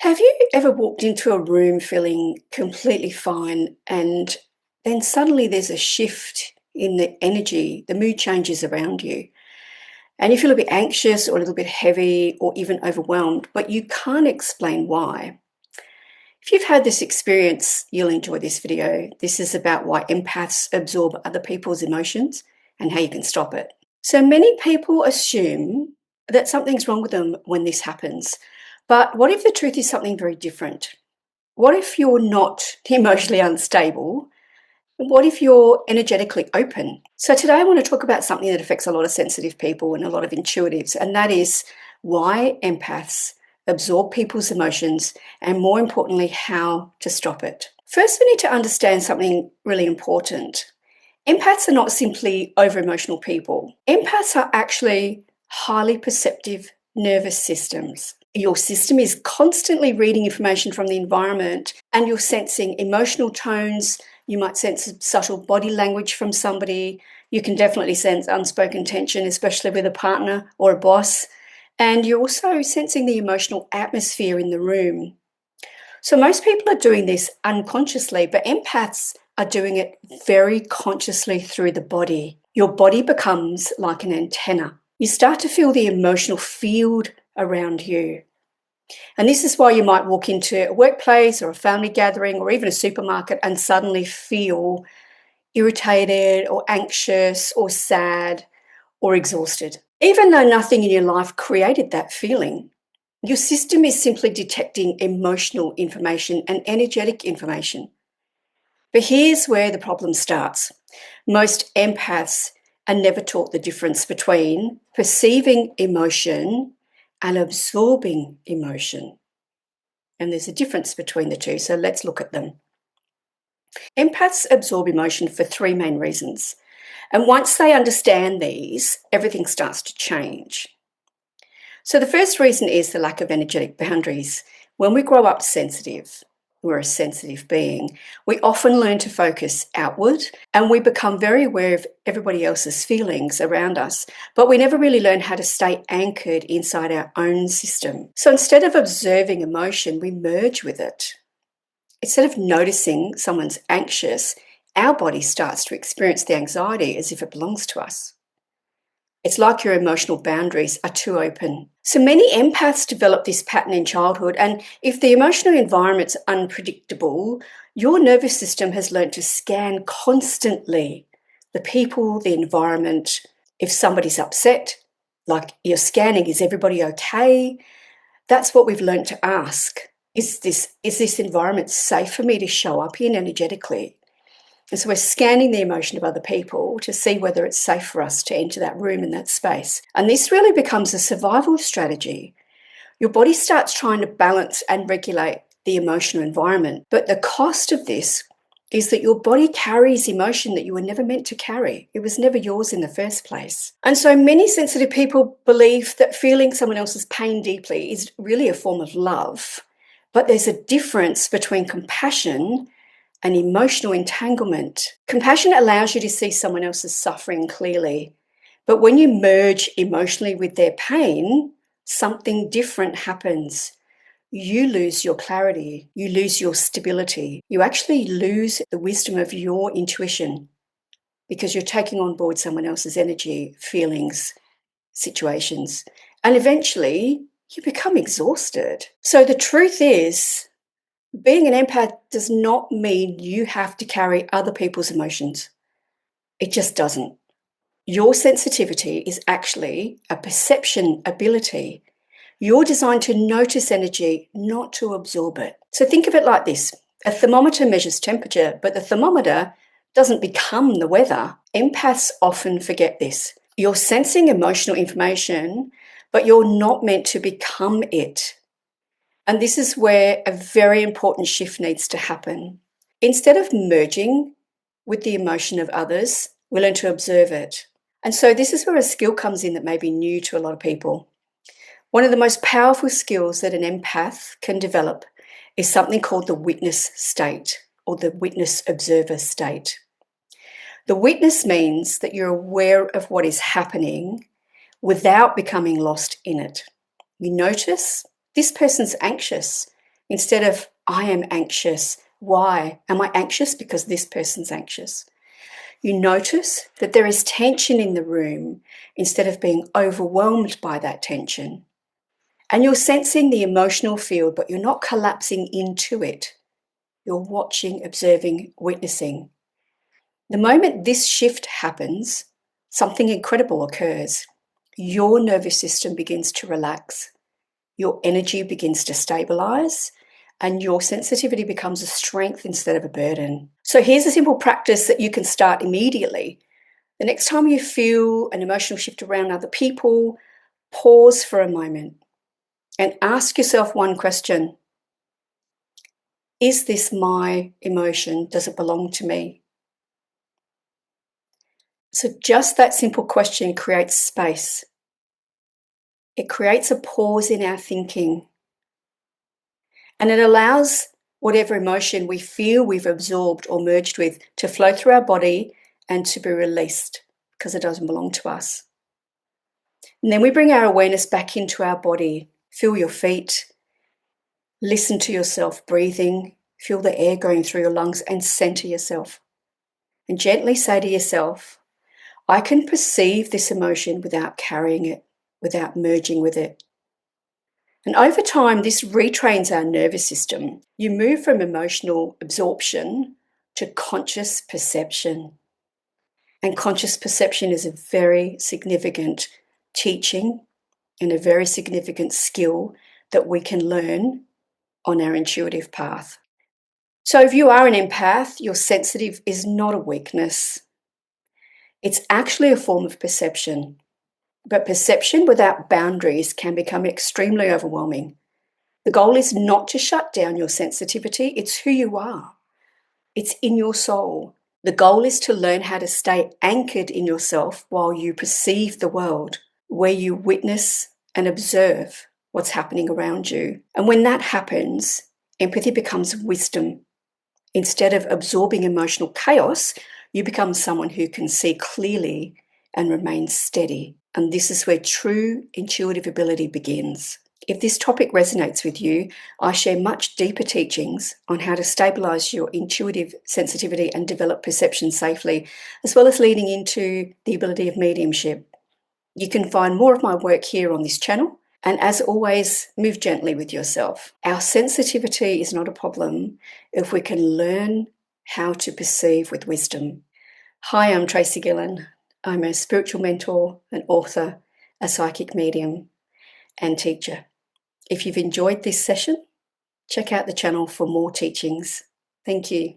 Have you ever walked into a room feeling completely fine and then suddenly there's a shift in the energy, the mood changes around you, and you feel a bit anxious or a little bit heavy or even overwhelmed, but you can't explain why? If you've had this experience, you'll enjoy this video. This is about why empaths absorb other people's emotions and how you can stop it. So many people assume that something's wrong with them when this happens. But what if the truth is something very different? What if you're not emotionally unstable? What if you're energetically open? So today I want to talk about something that affects a lot of sensitive people and a lot of intuitives, and that is why empaths absorb people's emotions and, more importantly, how to stop it. First, we need to understand something really important. Empaths are not simply over-emotional people. Empaths are actually highly perceptive nervous systems. Your system is constantly reading information from the environment and you're sensing emotional tones. You might sense subtle body language from somebody. You can definitely sense unspoken tension, especially with a partner or a boss. And you're also sensing the emotional atmosphere in the room. So most people are doing this unconsciously, but empaths are doing it very consciously through the body. Your body becomes like an antenna. You start to feel the emotional field around you. And this is why you might walk into a workplace or a family gathering or even a supermarket and suddenly feel irritated or anxious or sad or exhausted. Even though nothing in your life created that feeling, your system is simply detecting emotional information and energetic information. But here's where the problem starts. Most empaths are never taught the difference between perceiving emotion and absorbing emotion. And there's a difference between the two, so let's look at them. Empaths absorb emotion for three main reasons. And once they understand these, everything starts to change. So the first reason is the lack of energetic boundaries. When we grow up sensitive, we're a sensitive being, we often learn to focus outward and we become very aware of everybody else's feelings around us, but we never really learn how to stay anchored inside our own system. So instead of observing emotion, we merge with it. Instead of noticing someone's anxious, our body starts to experience the anxiety as if it belongs to us. It's like your emotional boundaries are too open. So many empaths develop this pattern in childhood, and if the emotional environment's unpredictable, your nervous system has learned to scan constantly the people, the environment. If somebody's upset, like you're scanning, is everybody okay? That's what we've learned to ask. Is this environment safe for me to show up in energetically? And so we're scanning the emotion of other people to see whether it's safe for us to enter that room and that space. And this really becomes a survival strategy. Your body starts trying to balance and regulate the emotional environment. But the cost of this is that your body carries emotion that you were never meant to carry. It was never yours in the first place. And so many sensitive people believe that feeling someone else's pain deeply is really a form of love. But there's a difference between compassion and emotional entanglement. Compassion allows you to see someone else's suffering clearly. But when you merge emotionally with their pain, something different happens. You lose your clarity. You lose your stability. You actually lose the wisdom of your intuition because you're taking on board someone else's energy, feelings, situations. And eventually you become exhausted. So the truth is, being an empath does not mean you have to carry other people's emotions. It just doesn't. Your sensitivity is actually a perception ability. You're designed to notice energy, not to absorb it. So think of it like this. A thermometer measures temperature, but the thermometer doesn't become the weather. Empaths often forget this. You're sensing emotional information, but you're not meant to become it. And this is where a very important shift needs to happen. Instead of merging with the emotion of others, we learn to observe it. And so this is where a skill comes in that may be new to a lot of people. One of the most powerful skills that an empath can develop is something called the witness state or the witness observer state. The witness means that you're aware of what is happening without becoming lost in it. You notice this person's anxious. Instead of, I am anxious. Why? Am I anxious because this person's anxious? You notice that there is tension in the room instead of being overwhelmed by that tension. And you're sensing the emotional field, but you're not collapsing into it. You're watching, observing, witnessing. The moment this shift happens, something incredible occurs. Your nervous system begins to relax. Your energy begins to stabilize, and your sensitivity becomes a strength instead of a burden. So here's a simple practice that you can start immediately. The next time you feel an emotional shift around other people, pause for a moment and ask yourself one question. Is this my emotion? Does it belong to me? So just that simple question creates space. It creates a pause in our thinking. And it allows whatever emotion we feel we've absorbed or merged with to flow through our body and to be released because it doesn't belong to us. And then we bring our awareness back into our body. Feel your feet. Listen to yourself breathing. Feel the air going through your lungs and center yourself. And gently say to yourself, I can perceive this emotion without carrying it, without merging with it. And over time, this retrains our nervous system. You move from emotional absorption to conscious perception. And conscious perception is a very significant teaching and a very significant skill that we can learn on our intuitive path. So if you are an empath, your sensitive is not a weakness. It's actually a form of perception. But perception without boundaries can become extremely overwhelming. The goal is not to shut down your sensitivity. It's who you are. It's in your soul. The goal is to learn how to stay anchored in yourself while you perceive the world, where you witness and observe what's happening around you. And when that happens, empathy becomes wisdom. Instead of absorbing emotional chaos, you become someone who can see clearly and remain steady. And this is where true intuitive ability begins. If this topic resonates with you, I share much deeper teachings on how to stabilize your intuitive sensitivity and develop perception safely, as well as leading into the ability of mediumship. You can find more of my work here on this channel. And as always, move gently with yourself. Our sensitivity is not a problem if we can learn how to perceive with wisdom. Hi, I'm Tracy Gillen. I'm a spiritual mentor, an author, a psychic medium, and teacher. If you've enjoyed this session, check out the channel for more teachings. Thank you.